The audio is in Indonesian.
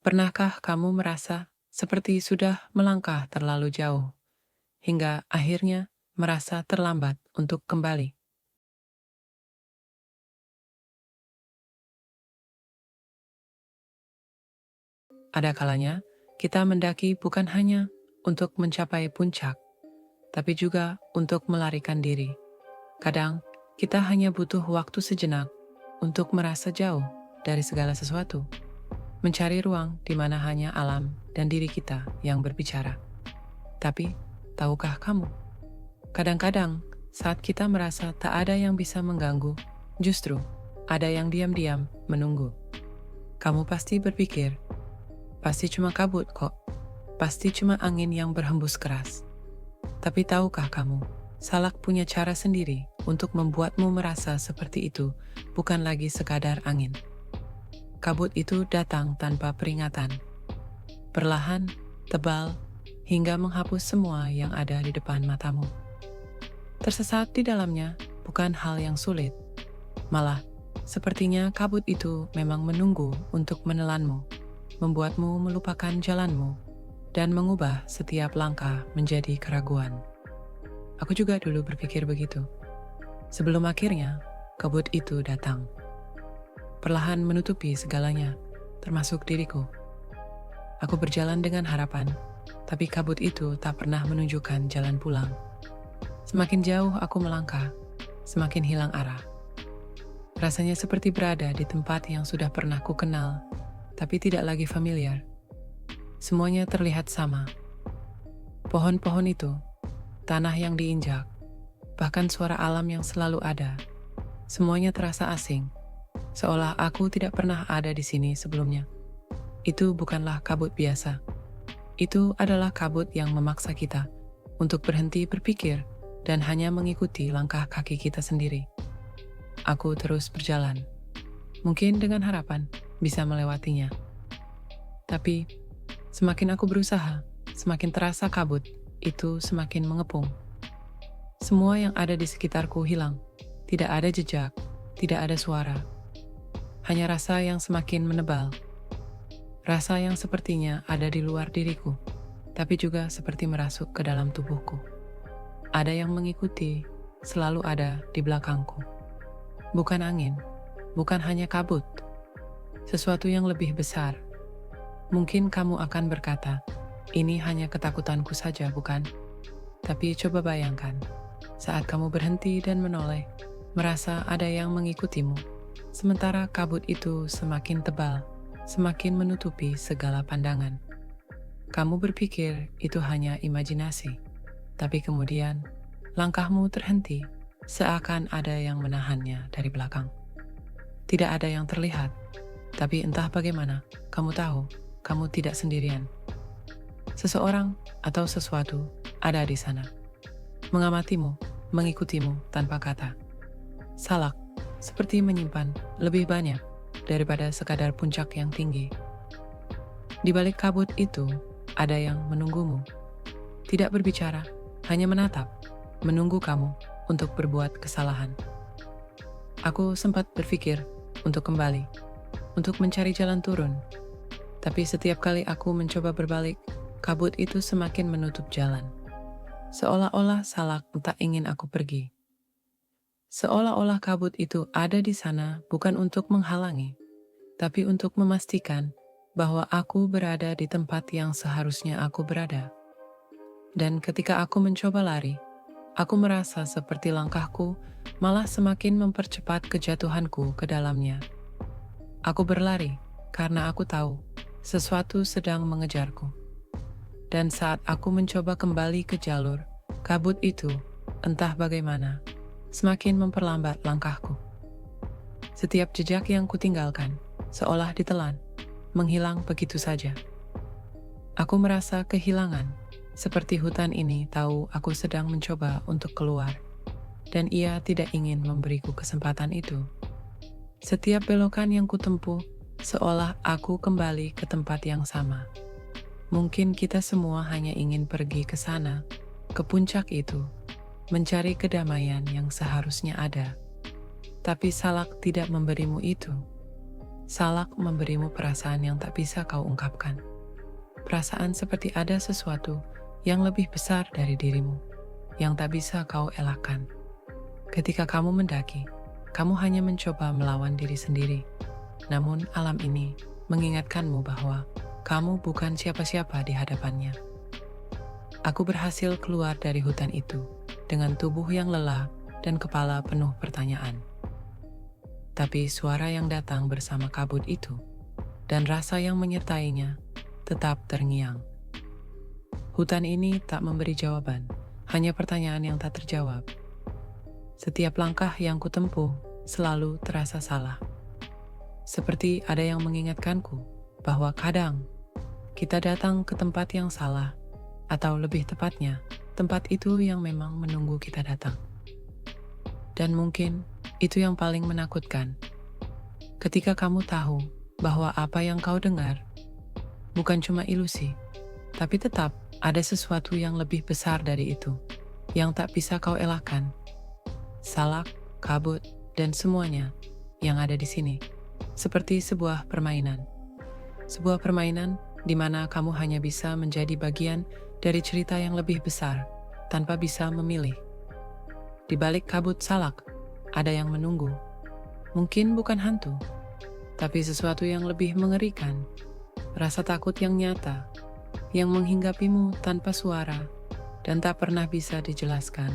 Pernahkah kamu merasa seperti sudah melangkah terlalu jauh, hingga akhirnya merasa terlambat untuk kembali? Ada kalanya kita mendaki bukan hanya untuk mencapai puncak, tapi juga untuk melarikan diri. Kadang kita hanya butuh waktu sejenak untuk merasa jauh dari segala sesuatu, mencari ruang di mana hanya alam dan diri kita yang berbicara. Tapi, tahukah kamu, kadang-kadang saat kita merasa tak ada yang bisa mengganggu, justru ada yang diam-diam menunggu. Kamu pasti berpikir, pasti cuma kabut kok, pasti cuma angin yang berhembus keras. Tapi tahukah kamu, salak punya cara sendiri untuk membuatmu merasa seperti itu, bukan lagi sekadar angin. Kabut itu datang tanpa peringatan, perlahan, tebal, hingga menghapus semua yang ada di depan matamu. Tersesat di dalamnya bukan hal yang sulit, malah sepertinya kabut itu memang menunggu untuk menelanmu, membuatmu melupakan jalanmu, dan mengubah setiap langkah menjadi keraguan. Aku juga dulu berpikir begitu. Sebelum akhirnya, kabut itu datang. Perlahan menutupi segalanya, termasuk diriku. Aku berjalan dengan harapan, tapi kabut itu tak pernah menunjukkan jalan pulang. Semakin jauh aku melangkah, semakin hilang arah. Rasanya seperti berada di tempat yang sudah pernah ku kenal, tapi tidak lagi familiar. Semuanya terlihat sama. Pohon-pohon itu, tanah yang diinjak, bahkan suara alam yang selalu ada. Semuanya terasa asing, seolah aku tidak pernah ada di sini sebelumnya. Itu bukanlah kabut biasa. Itu adalah kabut yang memaksa kita untuk berhenti berpikir dan hanya mengikuti langkah kaki kita sendiri. Aku terus berjalan, mungkin dengan harapan bisa melewatinya. Tapi, semakin aku berusaha, semakin terasa kabut itu semakin mengepung. Semua yang ada di sekitarku hilang. Tidak ada jejak, tidak ada suara. Hanya rasa yang semakin menebal. Rasa yang sepertinya ada di luar diriku, tapi juga seperti merasuk ke dalam tubuhku. Ada yang mengikuti, selalu ada di belakangku. Bukan angin, bukan hanya kabut. Sesuatu yang lebih besar. Mungkin kamu akan berkata, ini hanya ketakutanku saja, bukan? Tapi coba bayangkan, saat kamu berhenti dan menoleh, merasa ada yang mengikutimu, sementara kabut itu semakin tebal, semakin menutupi segala pandangan. Kamu berpikir itu hanya imajinasi, tapi kemudian langkahmu terhenti, seakan ada yang menahannya dari belakang. Tidak ada yang terlihat, tapi entah bagaimana, kamu tahu, kamu tidak sendirian. Seseorang atau sesuatu ada di sana, mengamatimu, mengikutimu tanpa kata. Salak seperti menyimpan lebih banyak daripada sekadar puncak yang tinggi. Di balik kabut itu, ada yang menunggumu. Tidak berbicara, hanya menatap, menunggu kamu untuk berbuat kesalahan. Aku sempat berpikir untuk kembali, untuk mencari jalan turun. Tapi setiap kali aku mencoba berbalik, kabut itu semakin menutup jalan. Seolah-olah salak tak ingin aku pergi. Seolah-olah kabut itu ada di sana bukan untuk menghalangi, tapi untuk memastikan bahwa aku berada di tempat yang seharusnya aku berada. Dan ketika aku mencoba lari, aku merasa seperti langkahku malah semakin mempercepat kejatuhanku ke dalamnya. Aku berlari karena aku tahu sesuatu sedang mengejarku. Dan saat aku mencoba kembali ke jalur, kabut itu, entah bagaimana, semakin memperlambat langkahku. Setiap jejak yang kutinggalkan, seolah ditelan, menghilang begitu saja. Aku merasa kehilangan, seperti hutan ini tahu aku sedang mencoba untuk keluar, dan ia tidak ingin memberiku kesempatan itu. Setiap belokan yang kutempuh, seolah aku kembali ke tempat yang sama. Mungkin kita semua hanya ingin pergi ke sana, ke puncak itu, mencari kedamaian yang seharusnya ada. Tapi salak tidak memberimu itu. Salak memberimu perasaan yang tak bisa kau ungkapkan. Perasaan seperti ada sesuatu yang lebih besar dari dirimu, yang tak bisa kau elakkan. Ketika kamu mendaki, kamu hanya mencoba melawan diri sendiri. Namun alam ini mengingatkanmu bahwa kamu bukan siapa-siapa di hadapannya. Aku berhasil keluar dari hutan itu dengan tubuh yang lelah dan kepala penuh pertanyaan. Tapi suara yang datang bersama kabut itu dan rasa yang menyertainya tetap terngiang. Hutan ini tak memberi jawaban, hanya pertanyaan yang tak terjawab. Setiap langkah yang kutempuh selalu terasa salah. Seperti ada yang mengingatkanku bahwa kadang kita datang ke tempat yang salah, atau lebih tepatnya, tempat itu yang memang menunggu kita datang. Dan mungkin itu yang paling menakutkan. Ketika kamu tahu bahwa apa yang kau dengar bukan cuma ilusi, tapi tetap ada sesuatu yang lebih besar dari itu, yang tak bisa kau elakkan. Salak, kabut, dan semuanya yang ada di sini, seperti sebuah permainan. Sebuah permainan di mana kamu hanya bisa menjadi bagian dari cerita yang lebih besar, tanpa bisa memilih. Di balik kabut salak, ada yang menunggu. Mungkin bukan hantu, tapi sesuatu yang lebih mengerikan. Rasa takut yang nyata, yang menghinggapimu tanpa suara, dan tak pernah bisa dijelaskan.